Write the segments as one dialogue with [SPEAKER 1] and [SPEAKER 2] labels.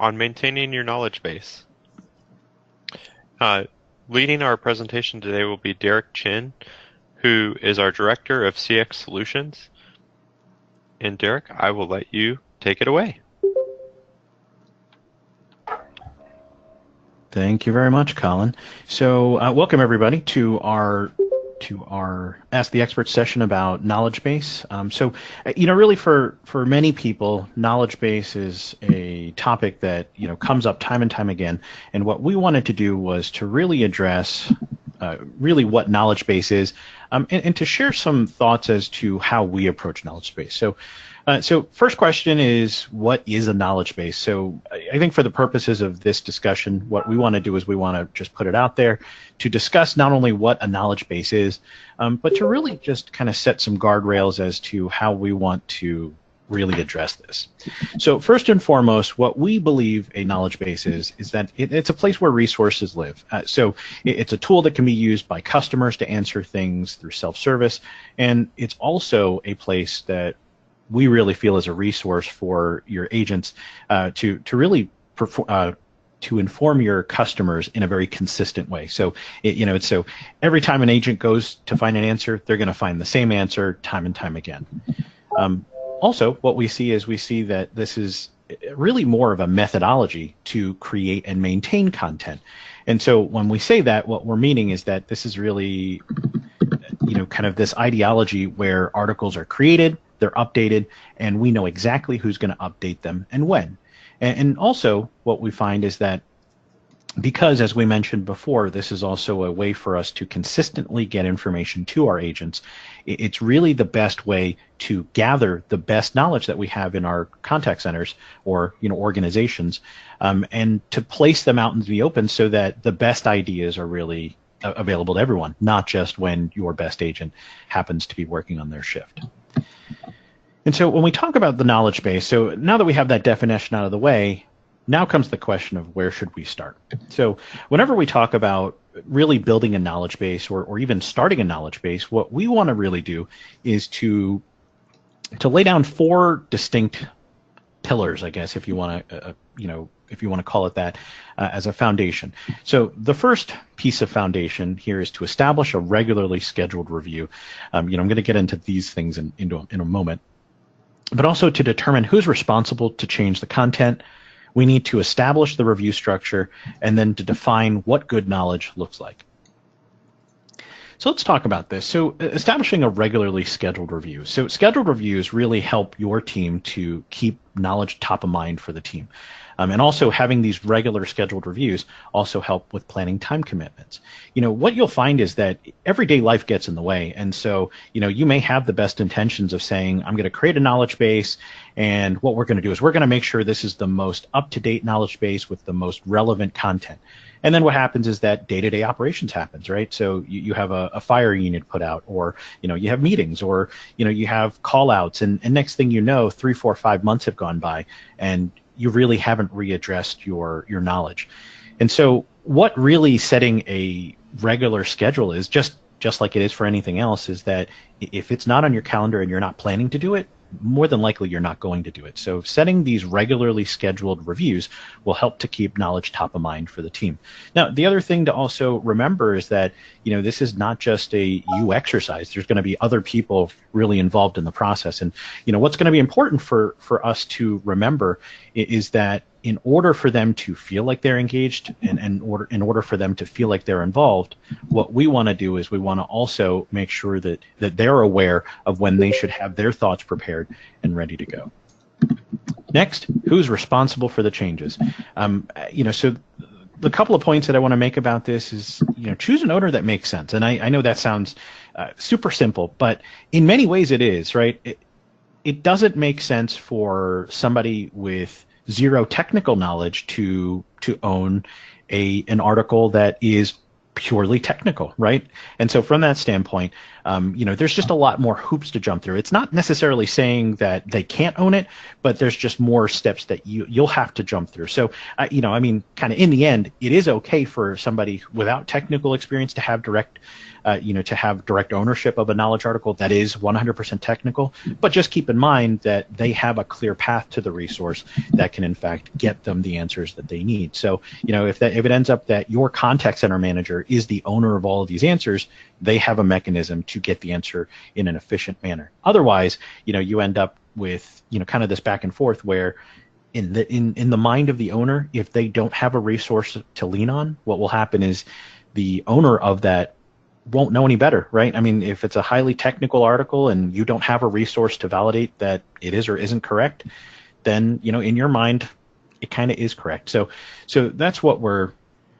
[SPEAKER 1] on maintaining your knowledge base. Leading our presentation today will be Derek Chin, who is our Director of CX And Derek, I will let you take it away.
[SPEAKER 2] Thank you very much, Colin. So welcome everybody to our Ask the Expert session about knowledge base. Really for many people, knowledge base is a topic that comes up time and time again. And what we wanted to do was to really address really what knowledge base is, and to share some thoughts as to how we approach knowledge base. So first question is, what is a knowledge base? So I think for the purposes of this discussion, what we want to do is we want to just put it out there to discuss not only what a knowledge base is, but to really just kind of set some guardrails as to how we want to really address this. So first and foremost, what we believe a knowledge base is that it's a place where resources live. So it's a tool that can be used by customers to answer things through self-service, and it's also a place that we really feel is a resource for your agents to really to inform your customers in a very consistent way. So so every time an agent goes to find an answer, they're going to find the same answer time and time again. Also, what we see that this is really more of a methodology to create and maintain content. And so when we say that, what we're meaning is that this is really kind of this ideology where articles are created, they're updated, and we know exactly who's going to update them and when. And also what we find is that because, as we mentioned before, this is also a way for us to consistently get information to our agents, it's really the best way to gather the best knowledge that we have in our contact centers or organizations, and to place them out into the open so that the best ideas are really available to everyone, not just when your best agent happens to be working on their shift. And so when we talk about the knowledge base, so now that we have that definition out of the way, now comes the question of where should we start? So whenever we talk about really building a knowledge base or even starting a knowledge base, what we want to really do is to lay down 4 distinct pillars, I guess, if you want to if you want to call it that, as a foundation. So the first piece of foundation here is to establish a regularly scheduled review. I'm going to get into these things in a moment, but also to determine who's responsible to change the content. We need to establish the review structure and then to define what good knowledge looks like. So let's talk about this. So establishing a regularly scheduled review. So scheduled reviews really help your team to keep knowledge top of mind for the team. And also having these regular scheduled reviews also help with planning time commitments. What you'll find is that everyday life gets in the way. And so, you may have the best intentions of saying, I'm going to create a knowledge base. And what we're going to do is we're going to make sure this is the most up-to-date knowledge base with the most relevant content. And then what happens is that day-to-day operations happens, right? So you have a fire unit put out, or you have meetings, or you have call-outs, and next thing you know, 3, 4, 5 months have gone by, and you really haven't readdressed your knowledge. And so what really setting a regular schedule is, just like it is for anything else, is that if it's not on your calendar and you're not planning to do it, more than likely you're not going to do it. So setting these regularly scheduled reviews will help to keep knowledge top of mind for the team. Now, the other thing to also remember is that, this is not just a you exercise. There's going to be other people really involved in the process. And, what's going to be important for us to remember is that in order for them to feel like they're engaged and in order for them to feel like they're involved, what we want to do is we want to also make sure that they're aware of when they should have their thoughts prepared and ready to go. Next, who's responsible for the changes? So the couple of points that I want to make about this is, choose an owner that makes sense. And I know that sounds super simple, but in many ways it is, right? It doesn't make sense for somebody with zero technical knowledge to own an article that is purely technical, right? And so from that standpoint, there's just a lot more hoops to jump through. It's not necessarily saying that they can't own it, but there's just more steps that you'll have to jump through. So, kind of in the end, it is okay for somebody without technical experience to have direct ownership of a knowledge article that is 100% technical. But just keep in mind that they have a clear path to the resource that can, in fact, get them the answers that they need. So, if it ends up that your contact center manager is the owner of all of these answers, they have a mechanism to get the answer in an efficient manner. Otherwise, you end up with, kind of this back and forth where in the mind of the owner, if they don't have a resource to lean on, what will happen is the owner of that won't know any better, right? I mean, if it's a highly technical article and you don't have a resource to validate that it is or isn't correct, then, in your mind, it kind of is correct. So that's what we're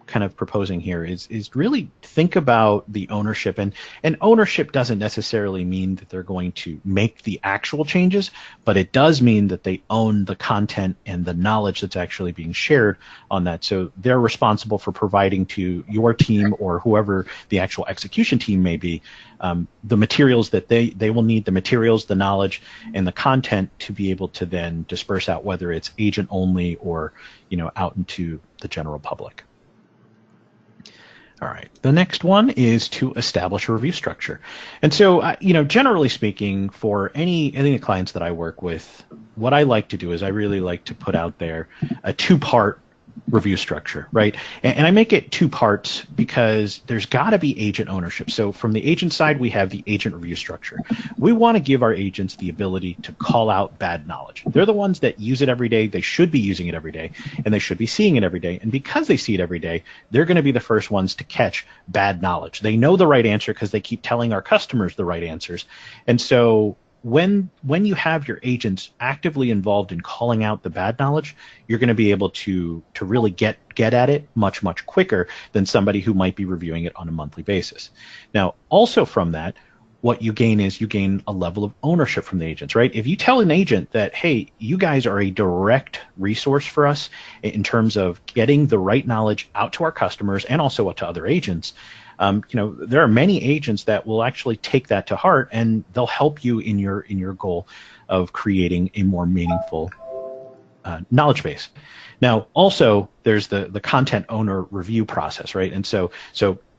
[SPEAKER 2] kind of proposing here is really think about the ownership, and ownership doesn't necessarily mean that they're going to make the actual changes, but it does mean that they own the content and the knowledge that's actually being shared on that. So they're responsible for providing to your team or whoever the actual execution team may be, the materials that they will need, the materials, the knowledge, and the content to be able to then disperse out, whether it's agent only or out into the general public. All right. The next one is to establish a review structure. And so, generally speaking, for any of the clients that I work with, what I like to do is I really like to put out there a two-part review structure, right? And I make it two parts because there's got to be agent ownership. So from the agent side, we have the agent review structure. We want to give our agents the ability to call out bad knowledge. They're the ones that use it every day. They should be using it every day, and they should be seeing it every day. And because they see it every day, they're going to be the first ones to catch bad knowledge. They know the right answer because they keep telling our customers the right answers. And so when you have your agents actively involved in calling out the bad knowledge, you're going to be able to really get at it much quicker than somebody who might be reviewing it on a monthly basis. Now, also from that, what you gain is you gain a level of ownership from the agents, right? If you tell an agent that, hey, you guys are a direct resource for us in terms of getting the right knowledge out to our customers and also to other agents, there are many agents that will actually take that to heart, and they'll help you in your goal of creating a more meaningful knowledge base. Now, also, there's the content owner review process, right? And so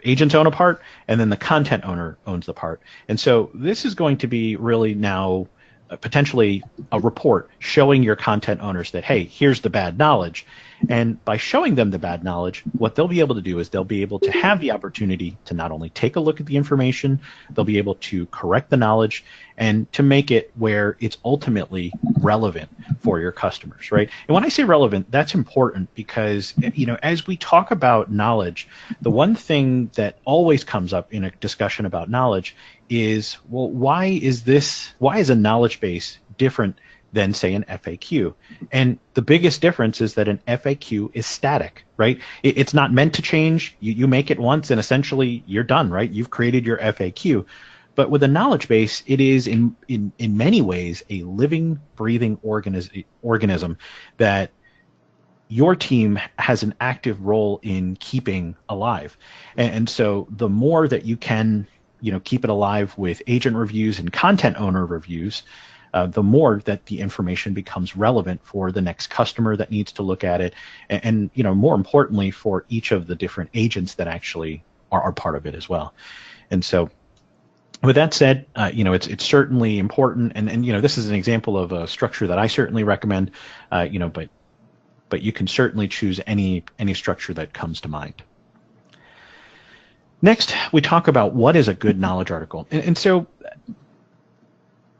[SPEAKER 2] agents own a part, and then the content owner owns the part. And so this is going to be really now potentially a report showing your content owners that, hey, here's the bad knowledge. And by showing them the bad knowledge, what they'll be able to do is they'll be able to have the opportunity to not only take a look at the information, they'll be able to correct the knowledge and to make it where it's ultimately relevant for your customers, right? And when I say relevant, that's important because, as we talk about knowledge, the one thing that always comes up in a discussion about knowledge is, well, why is a knowledge base different than, say, an FAQ? And the biggest difference is that an FAQ is static, right? It's not meant to change. You make it once and essentially you're done, right? You've created your FAQ. But with a knowledge base, it is in many ways a living, breathing organism that your team has an active role in keeping alive. And so the more that you can keep it alive with agent reviews and content owner reviews, the more that the information becomes relevant for the next customer that needs to look at it, and more importantly, for each of the different agents that actually are part of it as well. And so, with that said, it's certainly important, and this is an example of a structure that I certainly recommend, but you can certainly choose any structure that comes to mind. Next, we talk about what is a good knowledge article, and so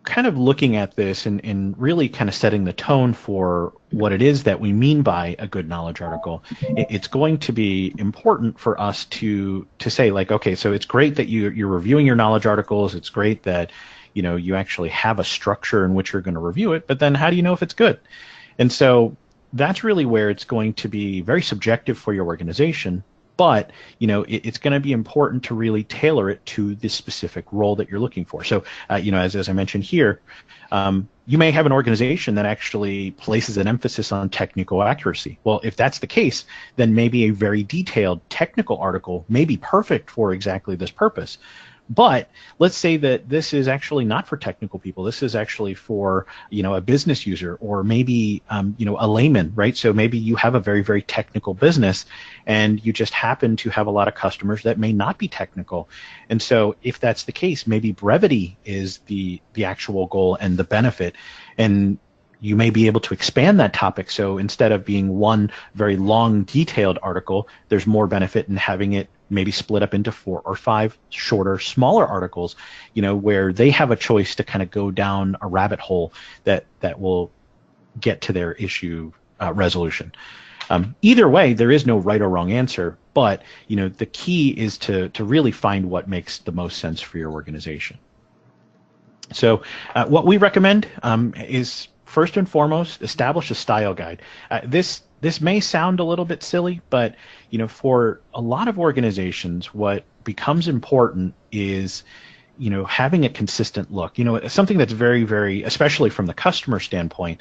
[SPEAKER 2] kind of looking at this and really kind of setting the tone for what it is that we mean by a good knowledge article, it's going to be important for us to say, like, okay, so it's great that you're reviewing your knowledge articles. It's great that you actually have a structure in which you're going to review it, but then how do you know if it's good? And so that's really where it's going to be very subjective for your organization. but it's going to be important to really tailor it to the specific role that you're looking for. So as I mentioned here, you may have an organization that actually places an emphasis on technical accuracy. Well, if that's the case, then maybe a very detailed technical article may be perfect for exactly this purpose. But let's say that this is actually not for technical people. This is actually for, a business user, or maybe, a layman, right? So maybe you have a very, very technical business and you just happen to have a lot of customers that may not be technical. And so if that's the case, maybe brevity is the actual goal and the benefit. And you may be able to expand that topic. So instead of being one very long, detailed article, there's more benefit in having it maybe split up into 4 or 5 shorter, smaller articles, where they have a choice to kind of go down a rabbit hole that will get to their issue resolution. Either way, there is no right or wrong answer, but the key is to really find what makes the most sense for your organization. So what we recommend is, first and foremost, establish a style guide. This may sound a little bit silly, but for a lot of organizations, what becomes important is having a consistent look. Something that's very, very, especially from the customer standpoint,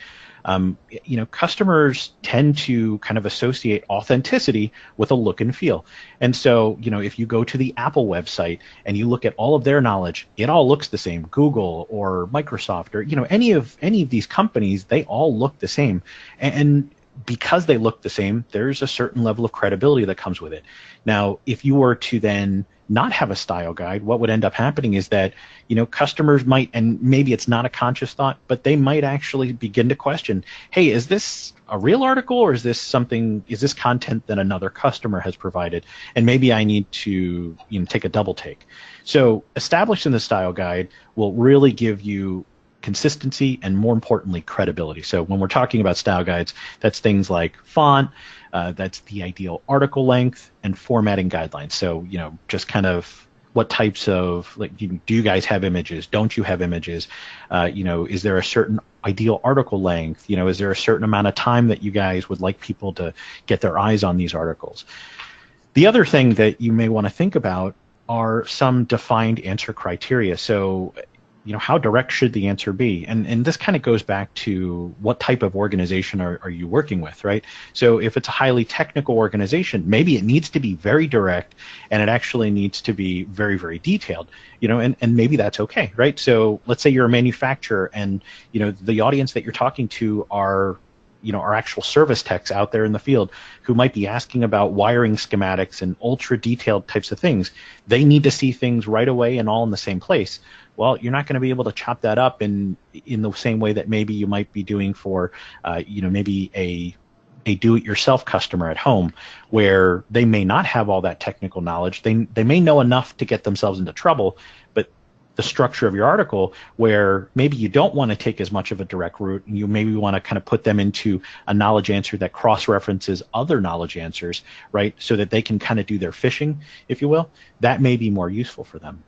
[SPEAKER 2] customers tend to kind of associate authenticity with a look and feel. And so, if you go to the Apple website and you look at all of their knowledge, it all looks the same. Google or Microsoft, or any of these companies, they all look the same. And because they look the same, there's a certain level of credibility that comes with it. Now, if you were to then not have a style guide, what would end up happening is that, customers might, and maybe it's not a conscious thought, but they might actually begin to question, hey, is this a real article, or is this content that another customer has provided? And maybe I need to take a double take. So establishing the style guide will really give you consistency and, more importantly, credibility. So when we're talking about style guides, that's things like font, that's the ideal article length, and formatting guidelines. So just kind of what types of, do you guys have images? Don't you have images? Is there a certain ideal article length? Is there a certain amount of time that you guys would like people to get their eyes on these articles? The other thing that you may want to think about are some defined answer criteria. So how direct should the answer be? And this kind of goes back to what type of organization are you working with, right? So if it's a highly technical organization, maybe it needs to be very direct, and it actually needs to be very, very detailed, and maybe that's okay, right? So let's say you're a manufacturer, and the audience that you're talking to are actual service techs out there in the field who might be asking about wiring schematics and ultra detailed types of things. They need to see things right away and all in the same place. Well, you're not going to be able to chop that up in the same way that maybe you might be doing for, maybe a do-it-yourself customer at home, where they may not have all that technical knowledge. They may know enough to get themselves into trouble, but the structure of your article, where maybe you don't want to take as much of a direct route, and you maybe want to kind of put them into a knowledge answer that cross-references other knowledge answers, right, so that they can kind of do their fishing, if you will, that may be more useful for them.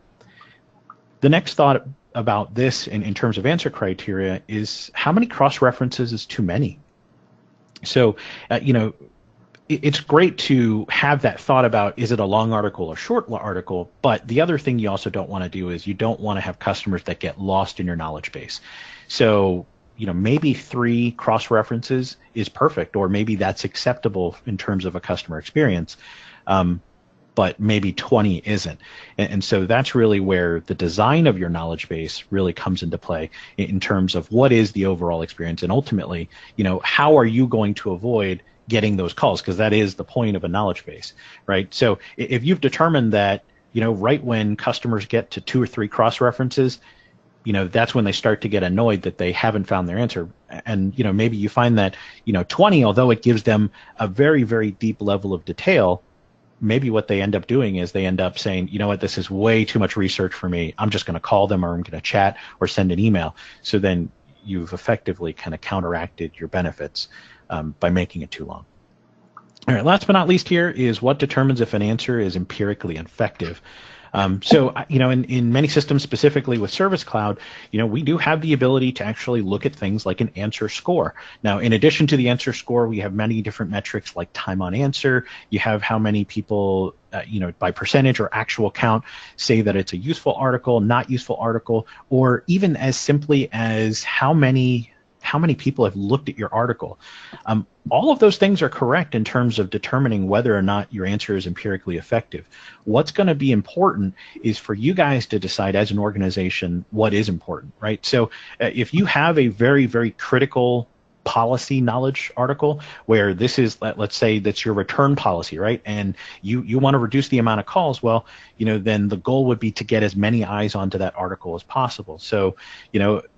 [SPEAKER 2] The next thought about this in terms of answer criteria is, how many cross-references is too many? So, it's great to have that thought about, is it a long article or short article? But the other thing you also don't want to do is, you don't want to have customers that get lost in your knowledge base. So, maybe 3 cross-references is perfect, or maybe that's acceptable in terms of a customer experience. But maybe 20 isn't. And so that's really where the design of your knowledge base really comes into play in terms of what is the overall experience, and ultimately, how are you going to avoid getting those calls? Because that is the point of a knowledge base, right? So if you've determined that, right when customers get to 2 or 3 cross-references, that's when they start to get annoyed that they haven't found their answer. And, maybe you find that, 20, although it gives them a very, very deep level of detail, maybe what they end up doing is they end up saying, this is way too much research for me. I'm just going to call them, or I'm going to chat or send an email. So then you've effectively kind of counteracted your benefits by making it too long. All right, last but not least here is what determines if an answer is empirically effective. In many systems, specifically with Service Cloud, we do have the ability to actually look at things like an answer score. Now, in addition to the answer score, we have many different metrics like time on answer. You have how many people, by percentage or actual count, say that it's a useful article, not useful article, or even as simply as how many people have looked at your article. All of those things are correct in terms of determining whether or not your answer is empirically effective. What's going to be important is for you guys to decide as an organization what is important, right? So if you have a very, very critical policy knowledge article where this is, let's say that's your return policy, right? And you want to reduce the amount of calls, well, then the goal would be to get as many eyes onto that article as possible. So,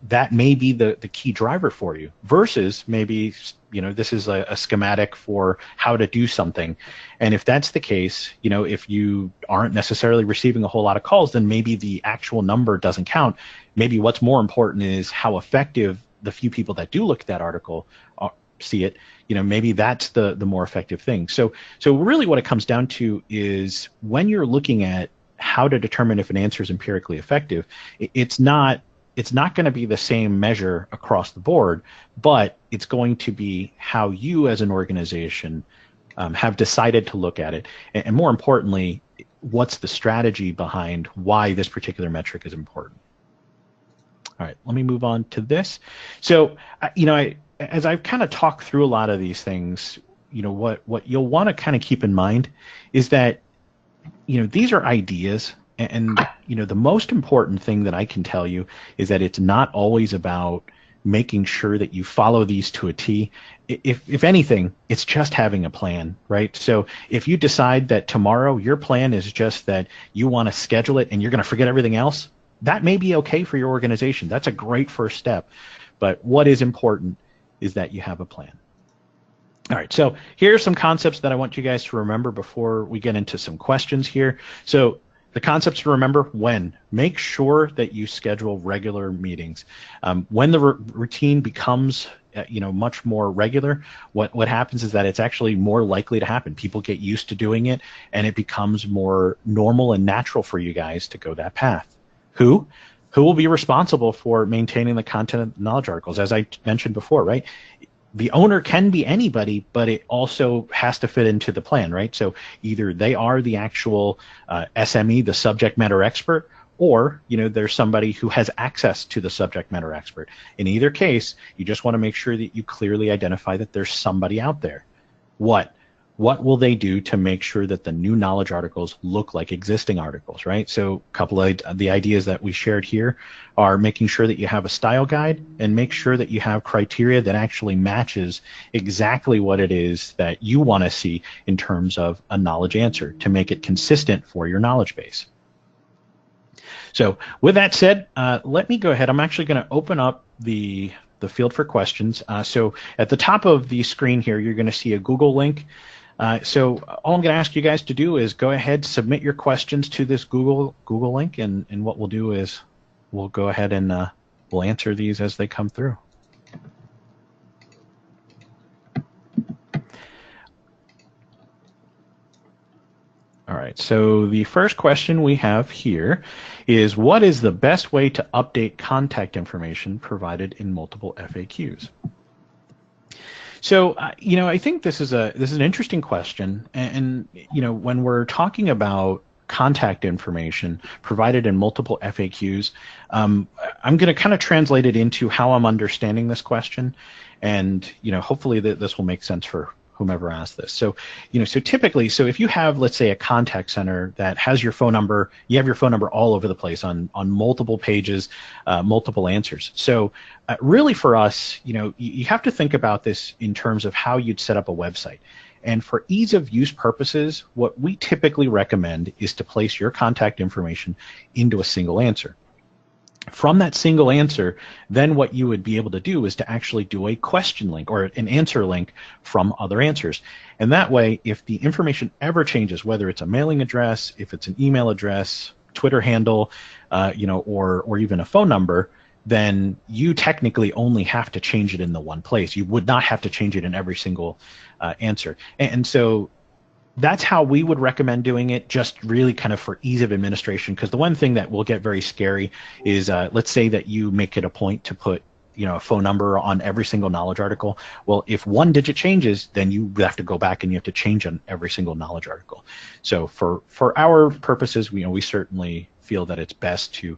[SPEAKER 2] that may be the key driver for you versus maybe, this is a schematic for how to do something. And if that's the case, if you aren't necessarily receiving a whole lot of calls, then maybe the actual number doesn't count. Maybe what's more important is how effective the few people that do look at that article see it. Maybe that's the more effective thing. So really what it comes down to is when you're looking at how to determine if an answer is empirically effective, it's not going to be the same measure across the board, but it's going to be how you as an organization have decided to look at it. And more importantly, what's the strategy behind why this particular metric is important. All right, let me move on to this. So, as I've kind of talked through a lot of these things, what you'll want to kind of keep in mind is that, these are ideas. And the most important thing that I can tell you is that it's not always about making sure that you follow these to a T. If anything, it's just having a plan, right? So if you decide that tomorrow your plan is just that you want to schedule it and you're going to forget everything else, that may be okay for your organization. That's a great first step. But what is important is that you have a plan. All right, so here are some concepts that I want you guys to remember before we get into some questions here. So the concepts to remember: when, make sure that you schedule regular meetings. When the routine becomes much more regular, what happens is that it's actually more likely to happen. People get used to doing it, and it becomes more normal and natural for you guys to go that path. Who will be responsible for maintaining the content of knowledge articles? As I mentioned before, right? The owner can be anybody, but it also has to fit into the plan, right? So either they are the actual SME, the subject matter expert, or there's somebody who has access to the subject matter expert. In either case, you just want to make sure that you clearly identify that there's somebody out there. What will they do to make sure that the new knowledge articles look like existing articles, right? So a couple of the ideas that we shared here are making sure that you have a style guide and make sure that you have criteria that actually matches exactly what it is that you want to see in terms of a knowledge answer to make it consistent for your knowledge base. So with that said, let me go ahead. I'm actually going to open up the field for questions. So at the top of the screen here, you're going to see a Google link. So all I'm going to ask you guys to do is go ahead, submit your questions to this Google link, and what we'll do is we'll go ahead and we'll answer these as they come through. All right, so the first question we have here is, what is the best way to update contact information provided in multiple FAQs? So, I think this is an interesting question, and when we're talking about contact information provided in multiple FAQs, I'm going to kind of translate it into how I'm understanding this question, and hopefully this will make sense for whomever asked this. So, so typically, if you have, let's say, a contact center that has your phone number, you have your phone number all over the place on multiple pages, multiple answers. So really for us, you have to think about this in terms of how you'd set up a website. And for ease of use purposes, what we typically recommend is to place your contact information into a single answer. From that single answer, then what you would be able to do is to actually do a question link or an answer link from other answers. And that way, if the information ever changes, whether it's a mailing address, if it's an email address, Twitter handle, or even a phone number, then you technically only have to change it in the one place. You would not have to change it in every single answer. And so that's how we would recommend doing it, just really kind of for ease of administration. Because the one thing that will get very scary is, let's say that you make it a point to put, a phone number on every single knowledge article. Well, if one digit changes, then you have to go back and you have to change on every single knowledge article. So for our purposes, we certainly feel that it's best to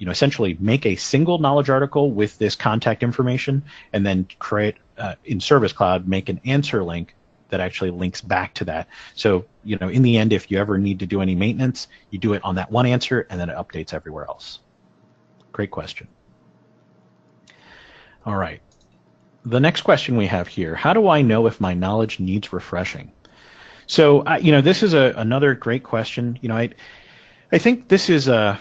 [SPEAKER 2] essentially make a single knowledge article with this contact information, and then create in Service Cloud, make an answer link that actually links back to that. So, in the end, if you ever need to do any maintenance, you do it on that one answer, and then it updates everywhere else. Great question. All right. The next question we have here: how do I know if my knowledge needs refreshing? So, this is another great question. I think this is a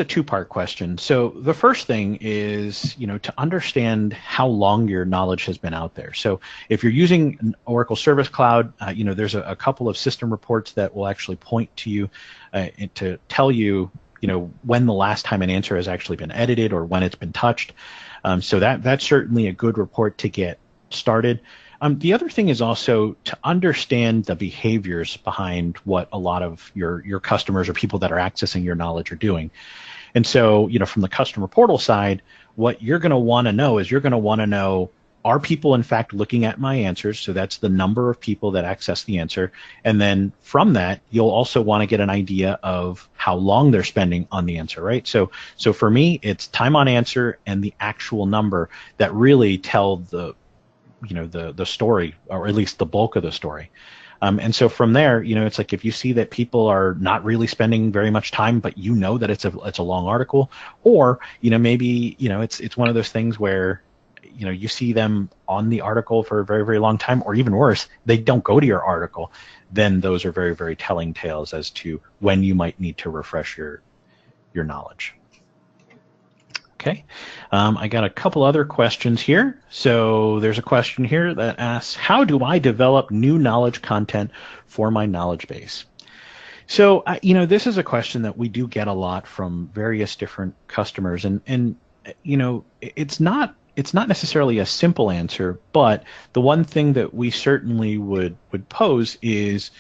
[SPEAKER 2] two-part question. So the first thing is, to understand how long your knowledge has been out there. So if you're using Oracle Service Cloud, there's a couple of system reports that will actually point to you to tell you, when the last time an answer has actually been edited or when it's been touched. So that's certainly a good report to get started. The other thing is also to understand the behaviors behind what a lot of your customers or people that are accessing your knowledge are doing. And so, from the customer portal side, what you're going to want to know is are people in fact looking at my answers? So that's the number of people that access the answer. And then from that, you'll also want to get an idea of how long they're spending on the answer, right? So for me, it's time on answer and the actual number that really tell the story, or at least the bulk of the story. And so from there, it's like if you see that people are not really spending very much time, but that it's a long article, or maybe it's one of those things where you see them on the article for a very, very long time, or even worse, they don't go to your article, then those are very, very telling tales as to when you might need to refresh your knowledge. Okay, I got a couple other questions here. So there's a question here that asks, how do I develop new knowledge content for my knowledge base? So, this is a question that we do get a lot from various different customers, and it's not necessarily a simple answer, but the one thing that we certainly would pose is,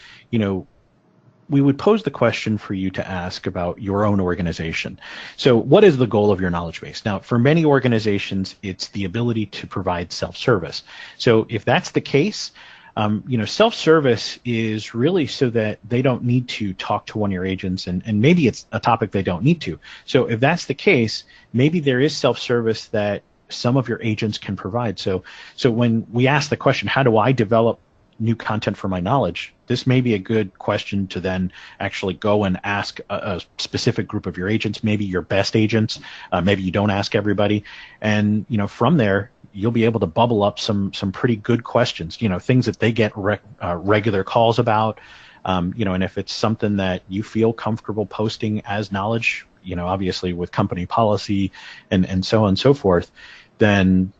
[SPEAKER 2] we would pose the question for you to ask about your own organization. So what is the goal of your knowledge base? Now, for many organizations, it's the ability to provide self-service. So if that's the case, self-service is really so that they don't need to talk to one of your agents, and maybe it's a topic they don't need to. So if that's the case, maybe there is self-service that some of your agents can provide. So when we ask the question, how do I develop new content for my knowledge, this may be a good question to then actually go and ask a specific group of your agents, maybe your best agents, maybe you don't ask everybody. And, from there, you'll be able to bubble up some pretty good questions, things that they get regular calls about, and if it's something that you feel comfortable posting as knowledge, obviously with company policy and so on and so forth, then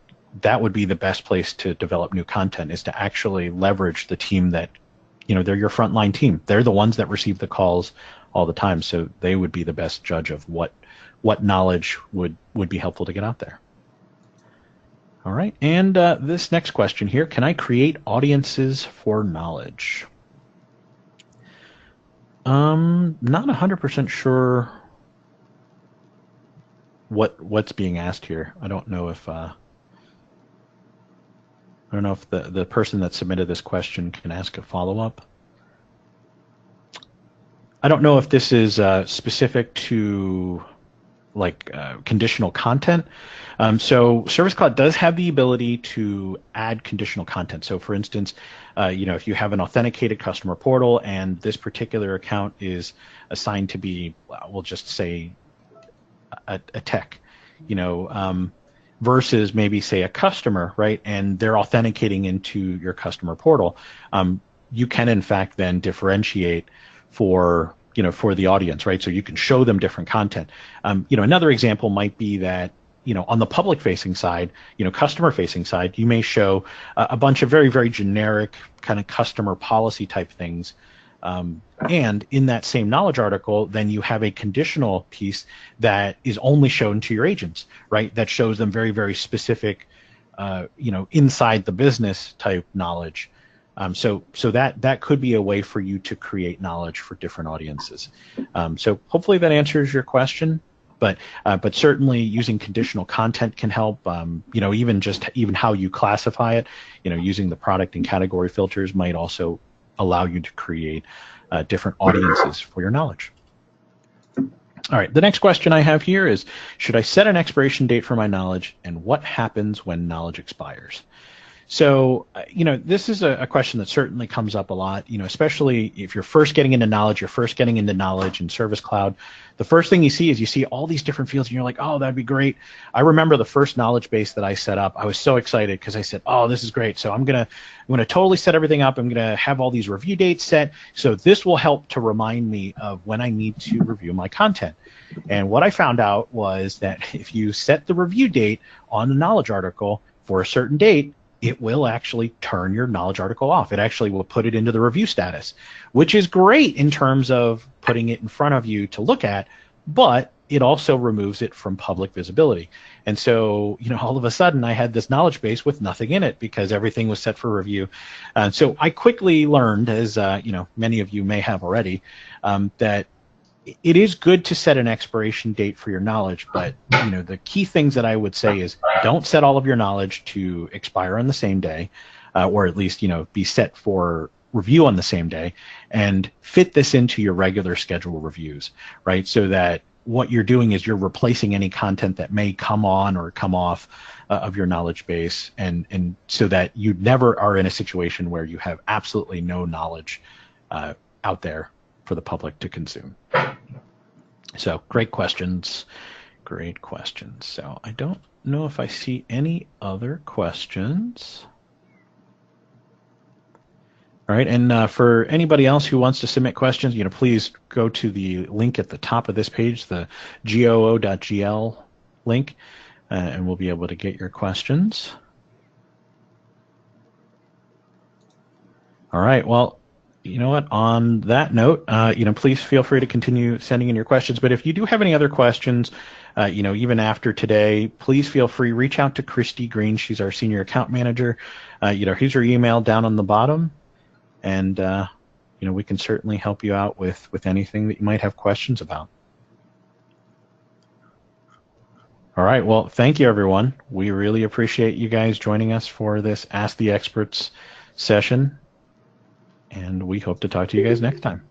[SPEAKER 2] that would be the best place to develop new content, is to actually leverage the team that, they're your frontline team. They're the ones that receive the calls all the time. So they would be the best judge of what knowledge would be helpful to get out there. All right. And this next question here, can I create audiences for knowledge? Not 100% sure what's being asked here. I don't know if the person that submitted this question can ask a follow-up. I don't know if this is specific to conditional content. So Service Cloud does have the ability to add conditional content. So for instance, if you have an authenticated customer portal and this particular account is assigned to be, we'll just say a tech, versus maybe say a customer, right? And they're authenticating into your customer portal. You can in fact then differentiate for the audience, right? So you can show them different content. Another example might be that, on the public facing side, customer facing side, you may show a bunch of very, very generic kind of customer policy type things. And in that same knowledge article, then you have a conditional piece that is only shown to your agents, right? That shows them very, very specific, inside the business type knowledge. So that could be a way for you to create knowledge for different audiences. So hopefully that answers your question. But certainly using conditional content can help. Even how you classify it, using the product and category filters might also allow you to create different audiences for your knowledge. All right, the next question I have here is, should I set an expiration date for my knowledge, and what happens when knowledge expires? So, this is a question that certainly comes up a lot, especially if you're first getting into knowledge, and Service Cloud. The first thing you see all these different fields, and you're like, oh, that'd be great. I remember the first knowledge base that I set up. I was so excited because I said, oh, this is great. So I'm gonna totally set everything up. I'm gonna have all these review dates set. So this will help to remind me of when I need to review my content. And what I found out was that if you set the review date on the knowledge article for a certain date, it will actually turn your knowledge article off. It actually will put it into the review status, which is great in terms of putting it in front of you to look at, but it also removes it from public visibility. And so, all of a sudden I had this knowledge base with nothing in it because everything was set for review. So I quickly learned, as many of you may have already, that it is good to set an expiration date for your knowledge, but the key things that I would say is don't set all of your knowledge to expire on the same day, or at least be set for review on the same day, and fit this into your regular schedule reviews, right? So that what you're doing is you're replacing any content that may come on or come off of your knowledge base, and so that you never are in a situation where you have absolutely no knowledge out there for the public to consume. So great questions. So I don't know if I see any other questions. All right, and for anybody else who wants to submit questions, please go to the link at the top of this page, the goo.gl link, and we'll be able to get your questions. All right, well, you know what, on that note, please feel free to continue sending in your questions. But if you do have any other questions, even after today, please feel free, reach out to Christy Green. She's our senior account manager. Here's her email down on the bottom. And, we can certainly help you out with anything that you might have questions about. All right, well, thank you, everyone. We really appreciate you guys joining us for this Ask the Experts session. And we hope to talk to you guys next time.